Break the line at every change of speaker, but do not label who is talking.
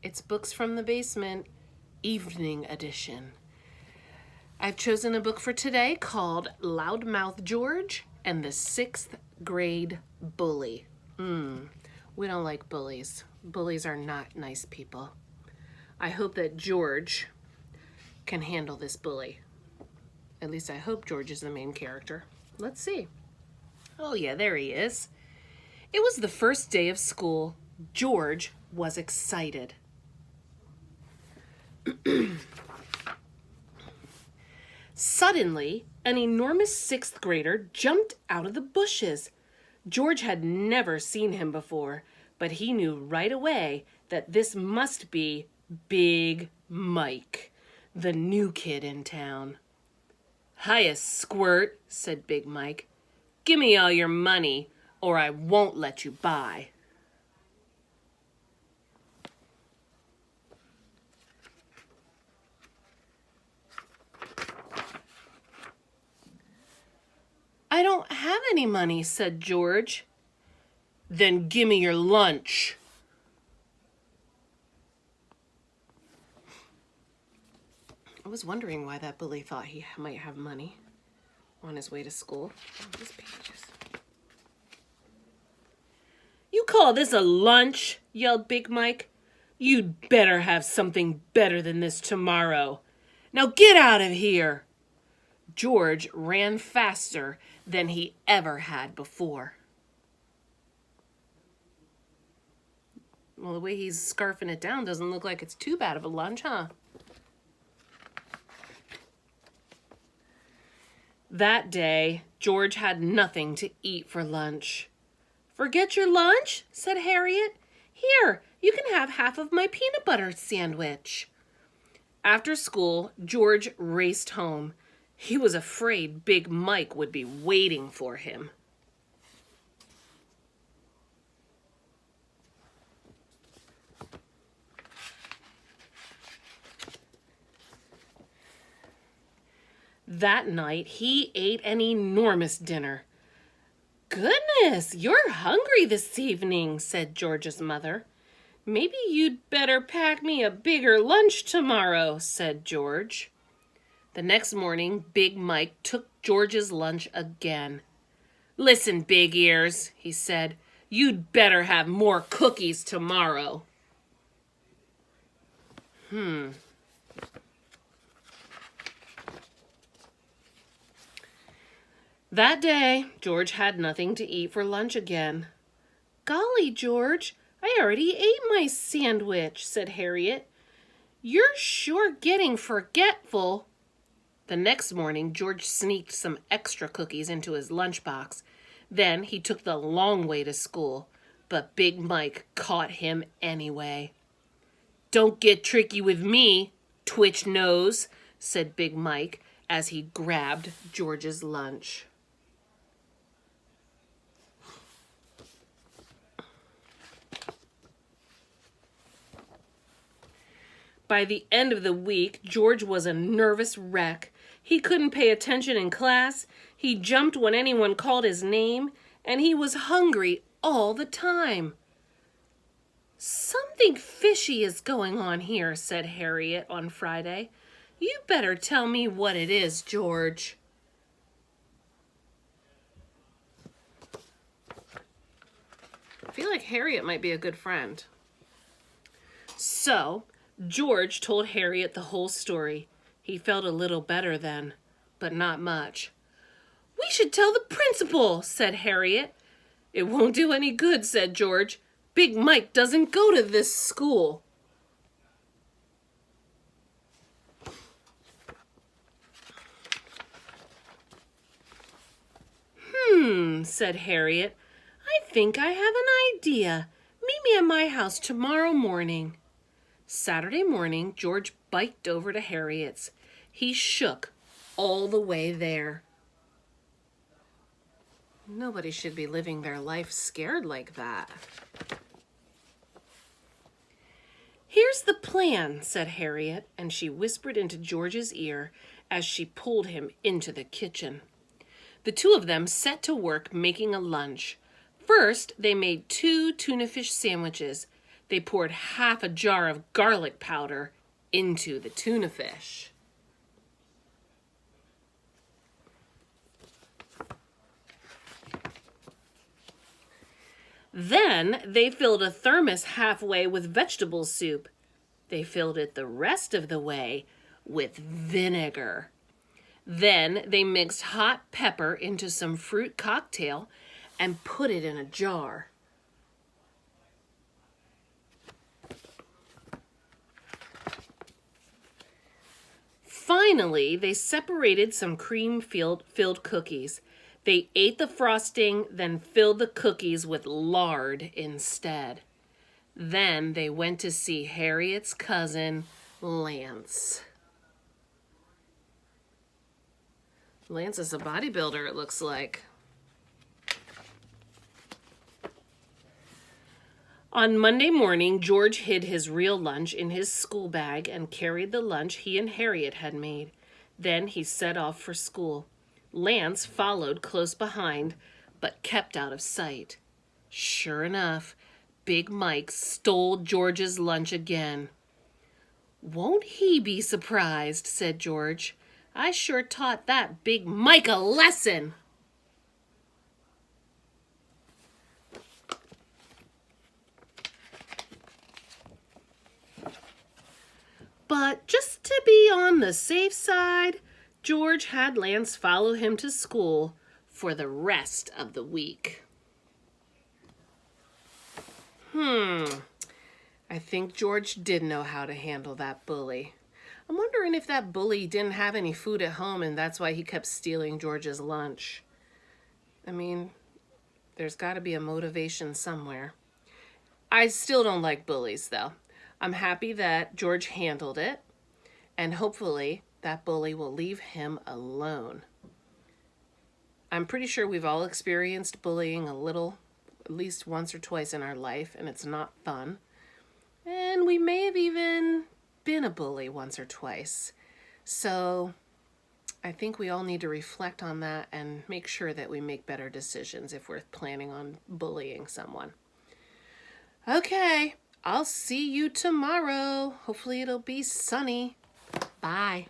It's Books from the Basement, Evening Edition. I've chosen a book for today called Loudmouth George and the Sixth Grade Bully. We don't like bullies. Bullies are not nice people. I hope that George can handle this bully. At least I hope George is the main character. Let's see. Oh yeah, there he is. It was the first day of school. George was excited. Suddenly, an enormous sixth grader jumped out of the bushes. George had never seen him before, but he knew right away that this must be Big Mike, the new kid in town. "Hiya, squirt," said Big Mike. "Gimme all your money, or I won't let you by." "I don't have any money," said George. "Then gimme your lunch." I was wondering why that bully thought he might have money on his way to school. Oh, these pages. "You call this a lunch?" yelled Big Mike. "You'd better have something better than this tomorrow. Now get out of here." George ran faster than he ever had before. Well, the way he's scarfing it down doesn't look like it's too bad of a lunch, huh? That day, George had nothing to eat for lunch. "Forget your lunch?" said Harriet. "Here, you can have half of my peanut butter sandwich." After school, George raced home. He was afraid Big Mike would be waiting for him. That night, he ate an enormous dinner. "Goodness, you're hungry this evening," said George's mother. "Maybe you'd better pack me a bigger lunch tomorrow," said George. The next morning, Big Mike took George's lunch again. "Listen, Big Ears," he said, "you'd better have more cookies tomorrow." That day, George had nothing to eat for lunch again. "Golly, George, I already ate my sandwich," said Harriet. "You're sure getting forgetful." The next morning, George sneaked some extra cookies into his lunchbox. Then he took the long way to school, but Big Mike caught him anyway. "Don't get tricky with me, twitch nose," said Big Mike as he grabbed George's lunch. By the end of the week, George was a nervous wreck. He couldn't pay attention in class, he jumped when anyone called his name, and he was hungry all the time. "Something fishy is going on here," said Harriet on Friday. "You better tell me what it is, George." I feel like Harriet might be a good friend. So, George told Harriet the whole story. He felt a little better then, but not much. "We should tell the principal," said Harriet. "It won't do any good," said George. "Big Mike doesn't go to this school." Said Harriet. "I think I have an idea. Meet me at my house tomorrow morning." Saturday morning, George biked over to Harriet's. He shook all the way there. Nobody should be living their life scared like that. "Here's the plan," said Harriet, and she whispered into George's ear as she pulled him into the kitchen. The two of them set to work making a lunch. First, they made 2 tuna fish sandwiches. They poured half a jar of garlic powder into the tuna fish. Then they filled a thermos halfway with vegetable soup. They filled it the rest of the way with vinegar. Then they mixed hot pepper into some fruit cocktail and put it in a jar. Finally, they separated some cream-filled cookies. They ate the frosting, then filled the cookies with lard instead. Then they went to see Harriet's cousin, Lance. Lance is a bodybuilder, it looks like. On Monday morning, George hid his real lunch in his school bag and carried the lunch he and Harriet had made. Then he set off for school. Lance followed close behind, but kept out of sight. Sure enough, Big Mike stole George's lunch again. "Won't he be surprised?" said George. "I sure taught that Big Mike a lesson." But just to be on the safe side, George had Lance follow him to school for the rest of the week. I think George did know how to handle that bully. I'm wondering if that bully didn't have any food at home and that's why he kept stealing George's lunch. I mean, there's got to be a motivation somewhere. I still don't like bullies, though. I'm happy that George handled it, and hopefully that bully will leave him alone. I'm pretty sure we've all experienced bullying a little, at least once or twice in our life, and it's not fun. And we may have even been a bully once or twice. So I think we all need to reflect on that and make sure that we make better decisions if we're planning on bullying someone. Okay, I'll see you tomorrow. Hopefully it'll be sunny. Bye.